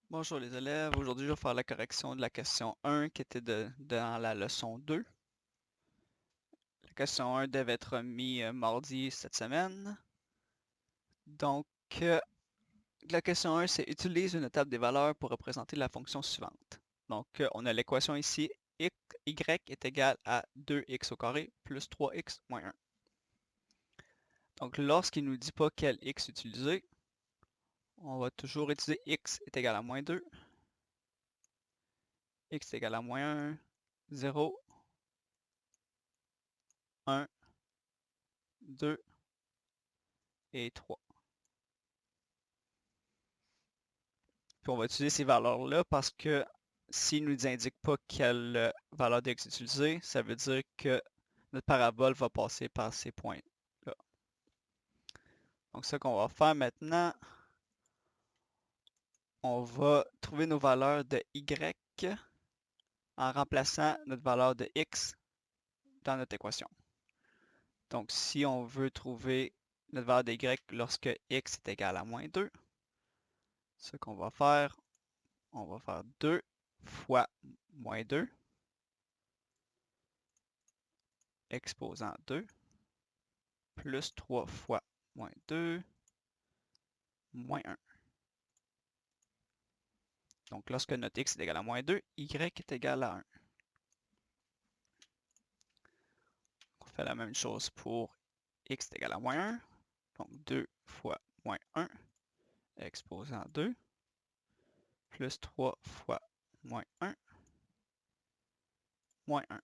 Bonjour les élèves, aujourd'hui je vais faire la correction de la question 1 qui était dans la leçon 2. La question 1 devait être remise mardi cette semaine. Donc, la question 1 c'est utilise une table des valeurs pour représenter la fonction suivante. Donc, on a l'équation ici, y est égal à 2x au carré plus 3x moins 1. Donc, lorsqu'il ne nous dit pas quel x utiliser, on va toujours utiliser x est égal à moins 2, x est égal à moins 1, 0, 1, 2 et 3. Puis on va utiliser ces valeurs-là parce que s'ils ne nous indiquent pas quelle valeur de x utiliser, ça veut dire que notre parabole va passer par ces points-là. Donc ce qu'on va faire maintenant, on va trouver nos valeurs de y en remplaçant notre valeur de x dans notre équation. Donc si on veut trouver notre valeur de y lorsque x est égal à moins 2, ce qu'on va faire, on va faire 2 fois moins 2 exposant 2 plus 3 fois moins 2 moins 1. Donc lorsque notre x est égal à moins 2, y est égal à 1. On fait la même chose pour x est égal à moins 1. Donc 2 fois moins 1 exposant 2 plus 3 fois moins 1 moins 1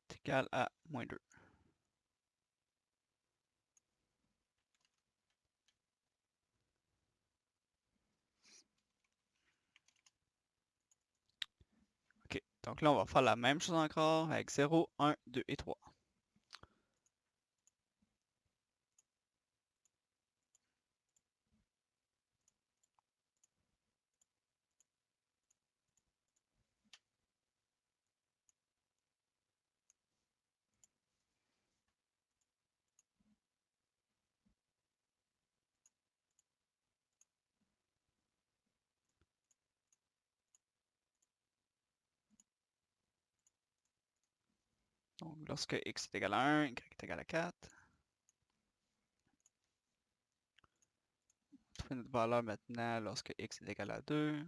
est égal à moins 2. OK, donc là on va faire la même chose encore avec 0, 1, 2 et 3. Donc lorsque x est égal à 1, y est égal à 4. Trouver notre valeur maintenant lorsque x est égal à 2.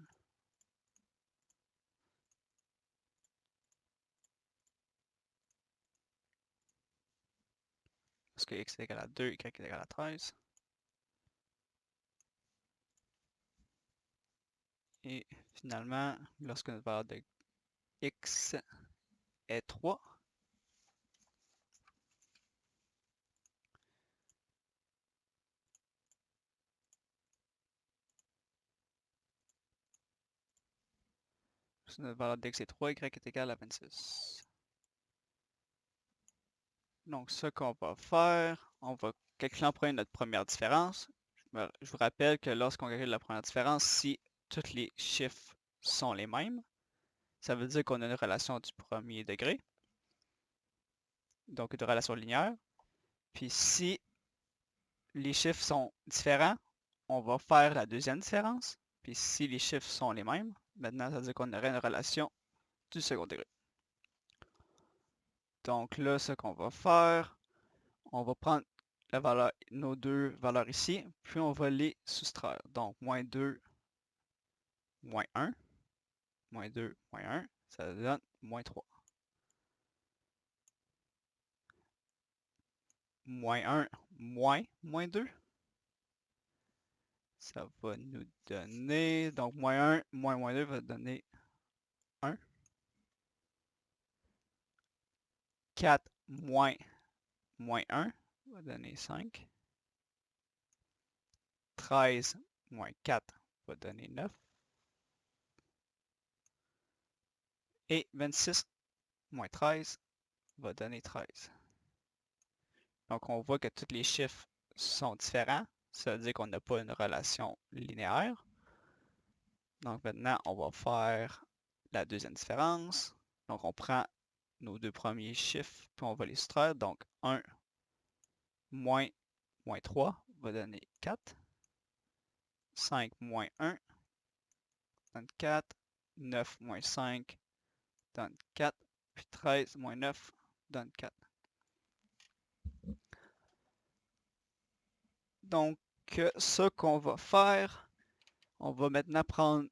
Lorsque x est égal à 2, y est égal à 13. Et finalement, lorsque notre valeur de x est 3, notre valeur de x est 3, y est égal à 26. Donc, ce qu'on va faire, on va calculer en premier notre première différence. Je vous rappelle que lorsqu'on calcule la première différence, si tous les chiffres sont les mêmes, ça veut dire qu'on a une relation du premier degré, donc une relation linéaire. Puis si les chiffres sont différents, on va faire la deuxième différence. Puis si les chiffres sont les mêmes, maintenant ça veut dire qu'on aurait une relation du second degré. Donc là, ce qu'on va faire, on va prendre la valeur, nos deux valeurs ici, puis on va les soustraire. Donc, moins 2, moins 1, moins 2, moins 1, ça donne moins 3. Moins 1, moins 2, ça va nous donner, donc moins 1, moins 2 va donner 1. 4 moins 1 va donner 5. 13 moins 4 va donner 9. Et 26 moins 13 va donner 13. Donc, on voit que tous les chiffres sont différents. Ça veut dire qu'on n'a pas une relation linéaire. Donc, maintenant, on va faire la deuxième différence. Donc, on prend nos deux premiers chiffres, puis on va les soustraire. Donc, 1 moins 3 va donner 4. 5 moins 1 donne 4, 9 moins 5 donne 4, puis 13 moins 9 donne 4. Donc, ce qu'on va faire, on va maintenant prendre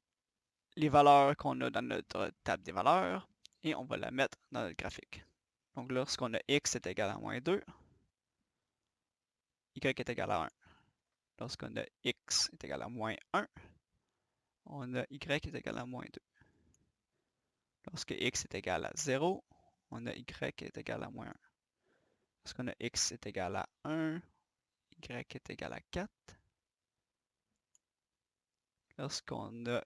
les valeurs qu'on a dans notre table des valeurs et on va la mettre dans notre graphique. Donc, lorsqu'on a x est égal à moins 2, y est égal à 1. Lorsqu'on a x est égal à moins 1, on a y est égal à moins 2. Lorsque x est égal à 0, on a y est égal à moins 1. Lorsqu'on a x est égal à 1, y est égal à 4. Lorsqu'on a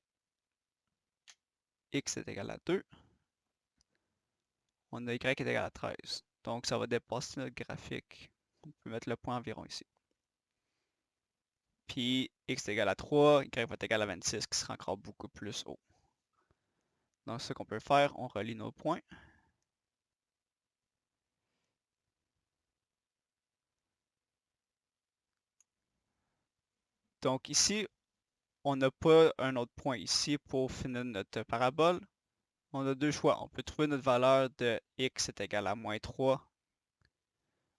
x est égal à 2, on a y est égal à 13. Donc, ça va dépasser notre graphique. On peut mettre le point environ ici. Puis, x est égal à 3, y va être égal à 26, qui sera encore beaucoup plus haut. Donc, ce qu'on peut faire, on relie nos points. Donc, ici, on n'a pas un autre point ici pour finir notre parabole. On a deux choix. On peut trouver notre valeur de x est égal à moins 3.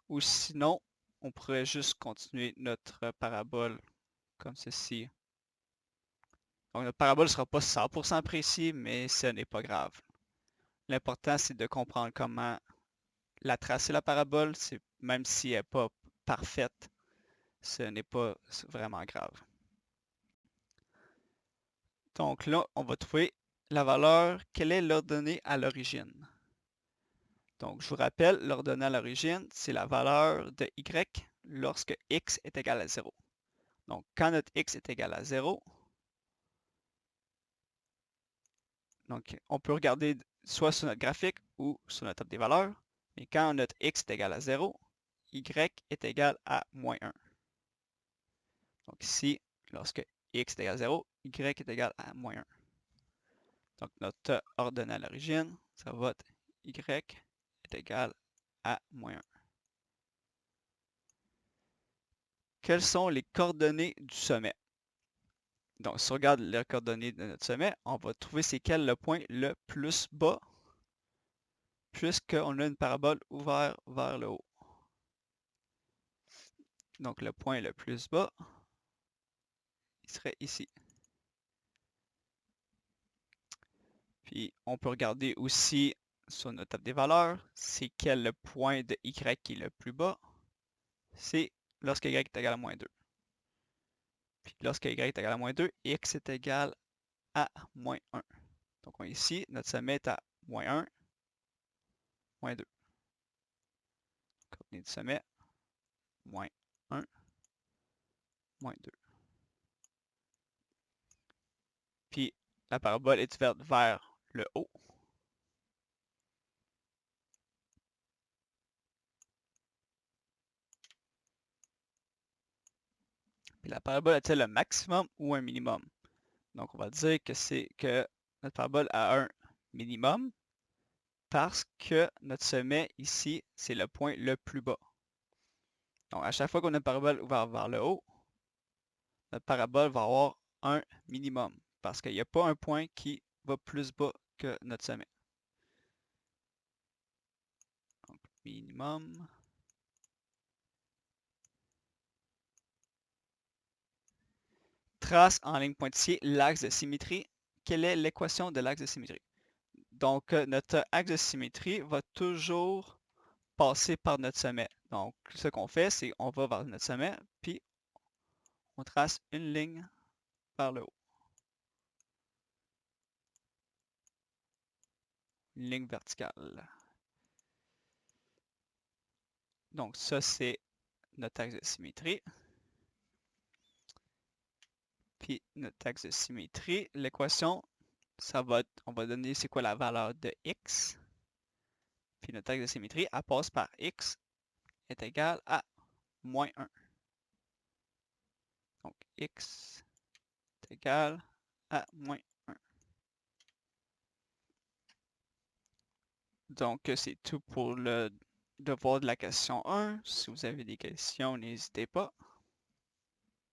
Ou sinon, on pourrait juste continuer notre parabole comme ceci. Donc, notre parabole ne sera pas 100% précis, mais ce n'est pas grave. L'important, c'est de comprendre comment la tracer, la parabole. Même si elle n'est pas parfaite, ce n'est pas vraiment grave. Donc là, on va trouver la valeur, quelle est l'ordonnée à l'origine. Donc, je vous rappelle, l'ordonnée à l'origine, c'est la valeur de y lorsque x est égal à 0. Donc, quand notre x est égal à 0, donc on peut regarder soit sur notre graphique ou sur notre table des valeurs, mais quand notre x est égal à 0, y est égal à moins 1. Donc ici, lorsque x est égal à 0, y est égal à moins 1. Donc notre ordonnée à l'origine, ça va être y est égal à moins 1. Quelles sont les coordonnées du sommet? Donc, si on regarde les coordonnées de notre sommet, on va trouver c'est quel le point le plus bas, puisqu'on a une parabole ouverte vers le haut. Donc, le point le plus bas, il serait ici. Puis, on peut regarder aussi sur notre table des valeurs, c'est quel le point de y qui est le plus bas. C'est lorsque y est égal à moins 2. Puis, lorsque y est égal à moins 2, x est égal à moins 1. Donc, ici, notre sommet est à moins 1, moins 2. Coordonnée du sommet, moins 1, moins 2. Puis la parabole est ouverte vers le haut. Puis la parabole a-t-elle un maximum ou un minimum? Donc on va dire que c'est que notre parabole a un minimum parce que notre sommet ici, c'est le point le plus bas. Donc à chaque fois qu'on a une parabole ouverte vers le haut, notre parabole va avoir un minimum parce qu'il n'y a pas un point qui va plus bas que notre sommet. Donc minimum. Trace en ligne pointillée l'axe de symétrie. Quelle est l'équation de l'axe de symétrie? Donc, notre axe de symétrie va toujours passer par notre sommet. Donc, ce qu'on fait, c'est qu'on va vers notre sommet, puis on trace une ligne vers le haut. Une ligne verticale. Donc, ça, c'est notre axe de symétrie. Puis, notre axe de symétrie, l'équation, ça va être, on va donner c'est quoi la valeur de x. Puis, notre axe de symétrie, elle passe par x est égal à moins 1. Donc, x est égal à moins 1. Donc, c'est tout pour le devoir de la question 1. Si vous avez des questions, n'hésitez pas.